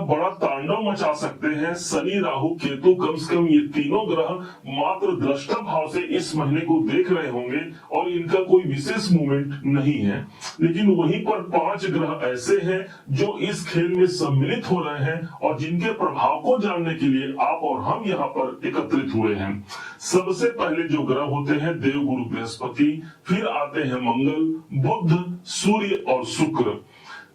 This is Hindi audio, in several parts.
बड़ा तांडव मचा सकते हैं। शनि, राहु, केतु, कम से कम ये तीनों ग्रह मात्र दृष्टा भाव से इस महीने को देख रहे होंगे और इनका कोई विशेष मूवमेंट नहीं है। लेकिन वहीं पर 5 ग्रह ऐसे हैं जो इस खेल में सम्मिलित हो रहे हैं और जिनके प्रभाव को जानने के लिए आप और हम यहाँ पर एकत्रित हुए हैं। सबसे पहले जो ग्रह होते हैं देव गुरु बृहस्पति, फिर आते हैं मंगल, बुध, सूर्य और शुक्र।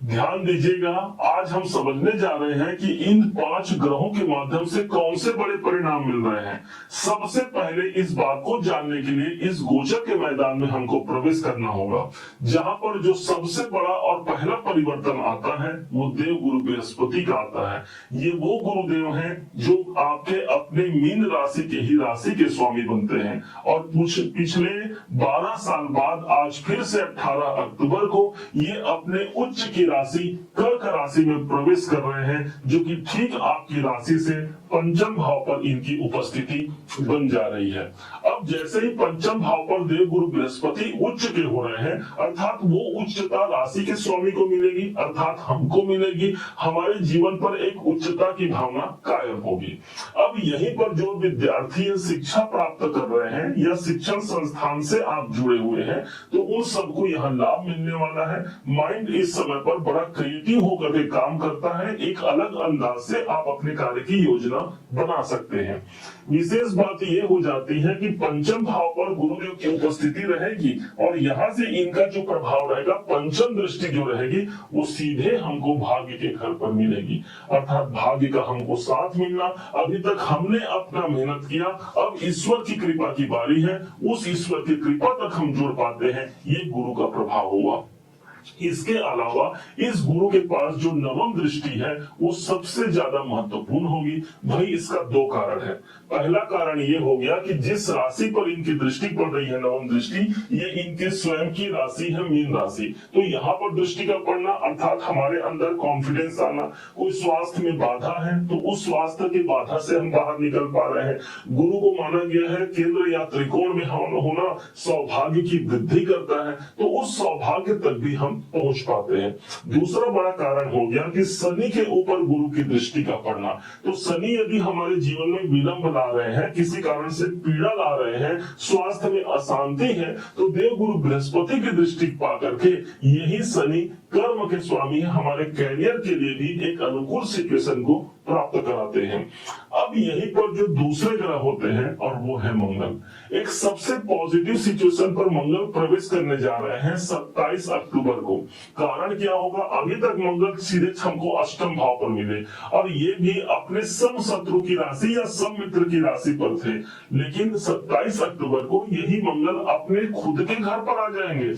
ध्यान दीजिएगा, आज हम समझने जा रहे हैं कि इन 5 ग्रहों के माध्यम से कौन से बड़े परिणाम मिल रहे हैं। सबसे पहले इस बात को जानने के लिए इस गोचर के मैदान में हमको प्रवेश करना होगा, जहां पर जो सबसे बड़ा और पहला परिवर्तन आता है वो देव गुरु बृहस्पति का आता है। ये वो गुरुदेव हैं जो आपके अपने मीन राशि के ही राशि के स्वामी बनते हैं और पिछले 12 साल बाद आज फिर से 18 अक्टूबर को ये अपने उच्च की राशि कर्क राशि में प्रवेश कर रहे हैं, जो कि ठीक आपकी राशि से पंचम भाव पर इनकी उपस्थिति बन जा रही है। अब जैसे ही पंचम भाव पर देव गुरु बृहस्पति उच्च के हो रहे हैं, अर्थात वो उच्चता राशि के स्वामी को मिलेगी, अर्थात हमको मिलेगी। हमारे जीवन पर एक उच्चता की भावना कायम होगी। अब यहीं पर जो विद्यार्थी शिक्षा प्राप्त कर रहे हैं या शिक्षण संस्थान से आप जुड़े हुए हैं, तो उन सबको यहाँ लाभ मिलने वाला है। माइंड इस समय पर बड़ा क्रिएटिव होकर के काम करता है। एक अलग अंदाज से आप अपने कार्य की योजना बना सकते हैं। विशेष बात यह हो जाती है कि पंचम भाव पर गुरुदेव की उपस्थिति रहेगी और यहाँ से इनका जो प्रभाव रहेगा, पंचम दृष्टि जो रहेगी, वो सीधे हमको भाग्य के घर पर मिलेगी। अर्थात भाग्य का हमको साथ मिलना। अभी तक हमने अपना मेहनत किया, अब ईश्वर की कृपा की बारी है। उस ईश्वर की कृपा तक हम जुड़ पाते हैं, ये गुरु का प्रभाव हुआ। इसके अलावा इस गुरु के पास जो नवम दृष्टि है वो सबसे ज्यादा महत्वपूर्ण होगी। भाई इसका 2 कारण है। पहला कारण ये हो गया कि जिस राशि पर इनकी दृष्टि पड़ रही है, नवम दृष्टि, ये इनके स्वयं की राशि है, मीन राशि। तो यहाँ पर दृष्टि का पड़ना अर्थात हमारे अंदर कॉन्फिडेंस आना। कोई स्वास्थ्य में बाधा है तो उस स्वास्थ्य की बाधा से हम बाहर निकल पा रहे हैं। गुरु को माना गया है केंद्र या त्रिकोण में होना सौभाग्य की वृद्धि करता है, तो उस सौभाग्य तक भी हम पहुंच पाते हैं। दूसरा बड़ा कारण हो गया कि शनि के ऊपर गुरु की दृष्टि का पड़ना। तो शनि यदि हमारे जीवन में विलंब ला रहे हैं, किसी कारण से पीड़ा ला रहे हैं, स्वास्थ्य में अशांति है, तो देव गुरु बृहस्पति की दृष्टि पा करके यही शनि कर्म के स्वामी है, हमारे कैरियर के लिए भी एक अनुकूल सिचुएशन को प्राप्त कराते हैं। अब यहीं पर जो दूसरे ग्रह होते हैं और वो है मंगल। एक सबसे पॉजिटिव सिचुएशन पर मंगल प्रवेश करने जा रहे हैं 27 अक्टूबर को। कारण क्या होगा, अभी तक मंगल सीधे हमको अष्टम भाव पर मिले और ये भी अपने सम शत्रु की राशि या सम मित्र की राशि पर थे। लेकिन 27 अक्टूबर को यही मंगल अपने खुद के घर पर आ जाएंगे।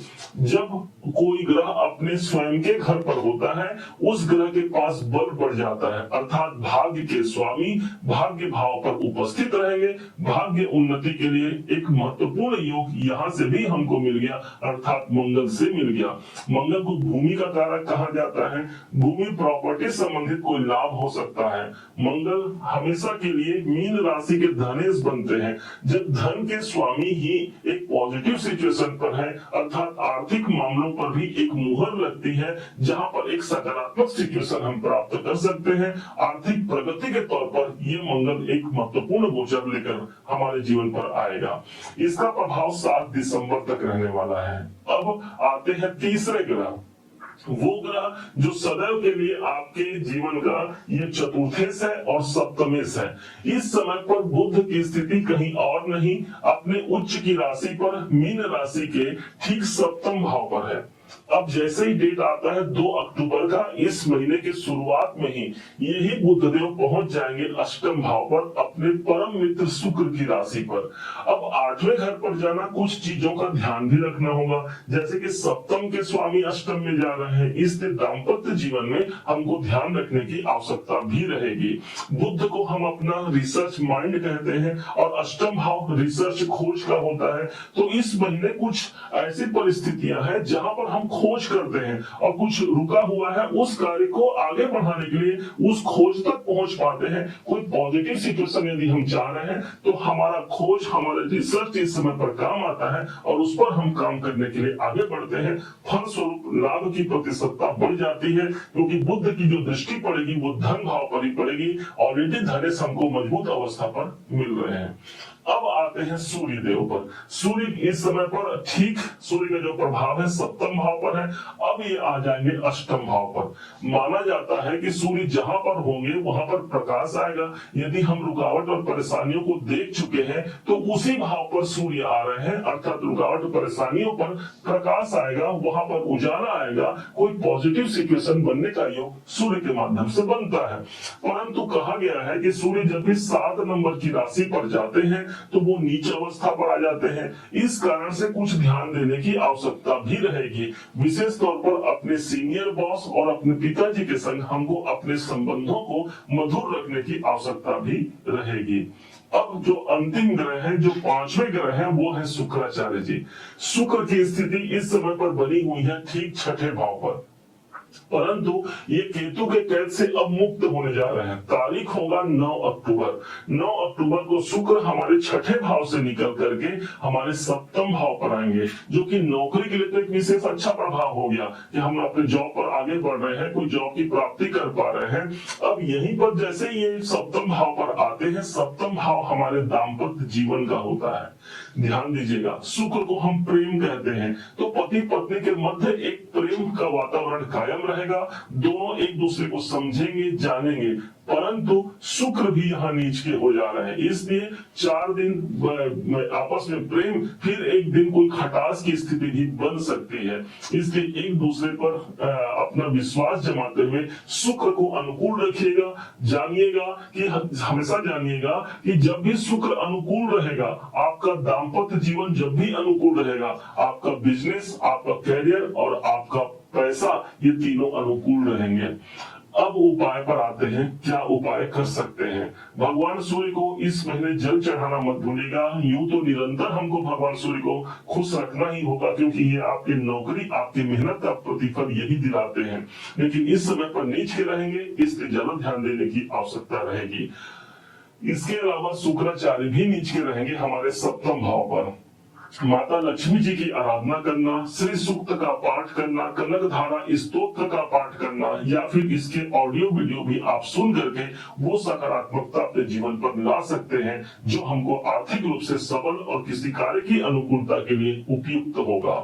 जब कोई ग्रह अपने स्वयं के घर पर होता है, उस ग्रह के पास बल बढ़ जाता है, अर्थात भाग्य के स्वामी भाग्य भाव पर उपस्थित रहेंगे। भाग्य उन्नति के लिए एक महत्वपूर्ण योग यहाँ से भी हमको मिल गया, अर्थात मंगल से मिल गया। मंगल को भूमि का कारक कहा जाता है। भूमि प्रॉपर्टी संबंधित कोई लाभ हो सकता है। मंगल हमेशा के लिए मीन राशि के धनेश बनते हैं। जब धन के स्वामी ही एक पॉजिटिव सिचुएशन पर है, अर्थात आर्थिक मामलों पर भी एक मुहर लगती है, जहां पर एक सकारात्मक सिचुएशन हम प्राप्त कर सकते हैं। आर्थिक प्रगति के तौर पर ये मंगल एक महत्वपूर्ण गोचर लेकर हमारे जीवन पर आएगा। इसका प्रभाव 7 दिसंबर तक रहने वाला है। अब आते हैं तीसरे ग्रह, वो ग्रह जो सदैव के लिए आपके जीवन का ये चतुर्थेश है और सप्तमेश है। इस समय पर बुध की स्थिति कहीं और नहीं, अपने उच्च की राशि पर मीन राशि के ठीक सप्तम भाव पर है। अब जैसे ही डेट आता है 2 अक्टूबर का, इस महीने के शुरुआत में ही यही बुधदेव पहुंच जाएंगे अष्टम भाव पर, अपने परम मित्र शुक्र की राशि पर। अब 8वें घर पर जाना, कुछ चीजों का ध्यान भी रखना होगा, जैसे कि सप्तम के स्वामी अष्टम में जा रहे हैं, इसलिए दाम्पत्य जीवन में हमको ध्यान रखने की आवश्यकता भी रहेगी। बुध को हम अपना रिसर्च माइंड कहते हैं और अष्टम भाव रिसर्च खोज का होता है। तो इस महीने कुछ ऐसी परिस्थितियां हैं जहां पर हम हम खोज करते हैं और कुछ रुका हुआ है उस कार्य को आगे बढ़ाने के लिए उस खोज तक पहुंच पाते हैं। कोई पॉजिटिव सिचुएशन यदि हम जा रहे हैं तो हमारा खोज, हमारा रिसर्च इस समय पर काम आता है और उस पर हम काम करने के लिए आगे बढ़ते हैं। फलस्वरूप लाभ की प्रतिशतता बढ़ जाती है, क्योंकि बुद्ध की जो दृष्टि पड़ेगी वो धन भाव पर ही पड़ेगी। ऑलरेडी धनेश हमको मजबूत अवस्था पर मिल रहे हैं। अब आते हैं सूर्य देव पर। सूर्य इस समय पर ठीक सूर्य का जो प्रभाव है सप्तम भाव पर है। अब ये आ जाएंगे अष्टम भाव पर। माना जाता है कि सूर्य जहां पर होंगे वहां पर प्रकाश आएगा। यदि हम रुकावट और परेशानियों को देख चुके हैं तो उसी भाव पर सूर्य आ रहे हैं, अर्थात रुकावट और परेशानियों पर प्रकाश आएगा, वहां पर उजाला आएगा। कोई पॉजिटिव सिचुएशन बनने का योग सूर्य के माध्यम से बनता है। परंतु कहा गया है कि सूर्य जब भी 7 नंबर की राशि पर जाते हैं तो वो नीच अवस्था पर आ जाते हैं। इस कारण से कुछ ध्यान देने की आवश्यकता भी रहेगी। विशेष तौर पर अपने सीनियर बॉस और अपने पिताजी के संग हमको अपने संबंधों को मधुर रखने की आवश्यकता भी रहेगी। अब जो अंतिम ग्रह है, जो 5वें ग्रह है, वो है शुक्राचार्य जी। शुक्र की स्थिति इस समय पर बनी हुई है ठीक 6ठे भाव पर, परंतु ये केतु के कैद से अब मुक्त होने जा रहे हैं। तारीख होगा 9 अक्टूबर। 9 अक्टूबर को शुक्र हमारे 6ठे भाव से निकल करके हमारे सप्तम भाव पर आएंगे, जो कि नौकरी के लिए तो एक विशेष अच्छा प्रभाव हो गया कि हम अपने जॉब पर आगे बढ़ रहे हैं, कोई जॉब की प्राप्ति कर पा रहे हैं। अब यहीं पर जैसे ये सप्तम भाव पर आते हैं, सप्तम भाव हमारे दाम्पत्य जीवन का होता है। ध्यान दीजिएगा, शुक्र को हम प्रेम कहते हैं, तो पति पत्नी के मध्य एक प्रेम का वातावरण कायम रहेगा। दोनों एक दूसरे को समझेंगे, जानेंगे। परंतु शुक्र भी यहाँ नीच के हो जा रहे हैं, इसलिए 4 दिन आपस में प्रेम, फिर एक दिन कोई खटास की स्थिति भी बन सकती है। इसलिए एक दूसरे पर अपना विश्वास जमाते हुए शुक्र को अनुकूल रखिएगा। जानिएगा कि हमेशा जानिएगा कि जब भी शुक्र अनुकूल रहेगा, आपका दाम्पत्य जीवन जब भी अनुकूल रहेगा, आपका बिजनेस, आपका कैरियर और आपका पैसा, ये तीनों अनुकूल रहेंगे। अब उपाय पर आते हैं, क्या उपाय कर सकते हैं। भगवान सूर्य को इस महीने जल चढ़ाना मत भूलिएगा। यूं तो निरंतर हमको भगवान सूर्य को खुश रखना ही होगा, क्योंकि ये आपकी नौकरी, आपकी मेहनत का प्रतिफल यही दिलाते हैं। लेकिन इस समय पर नीच के रहेंगे, इसलिए ज्यादा ध्यान देने की आवश्यकता रहेगी। इसके अलावा शुक्राचार्य भी नीच के रहेंगे हमारे सप्तम भाव पर। माता लक्ष्मी जी की आराधना करना, श्री सूक्त का पाठ करना, कनक धारा स्तोत्र का पाठ करना, या फिर इसके ऑडियो वीडियो भी आप सुन करके वो सकारात्मकता अपने जीवन पर ला सकते हैं, जो हमको आर्थिक रूप से सबल और किसी कार्य की अनुकूलता के लिए उपयुक्त होगा।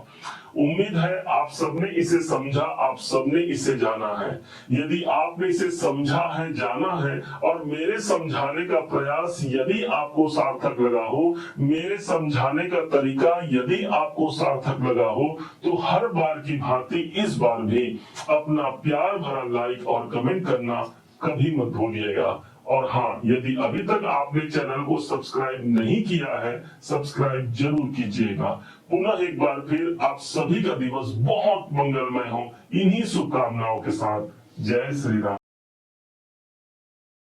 उम्मीद है आप सबने इसे समझा, आप सबने इसे जाना है। यदि आपने इसे समझा है, जाना है, और मेरे समझाने का प्रयास यदि आपको सार्थक लगा हो, मेरे समझाने का तरीका यदि आपको सार्थक लगा हो, तो हर बार की भांति इस बार भी अपना प्यार भरा लाइक और कमेंट करना कभी मत भूलिएगा। और हाँ, यदि अभी तक आपने चैनल को सब्सक्राइब नहीं किया है, सब्सक्राइब जरूर कीजिएगा। पुनः एक बार फिर आप सभी का दिवस बहुत मंगलमय हो, इन्हीं शुभकामनाओं के साथ। जय श्री राम।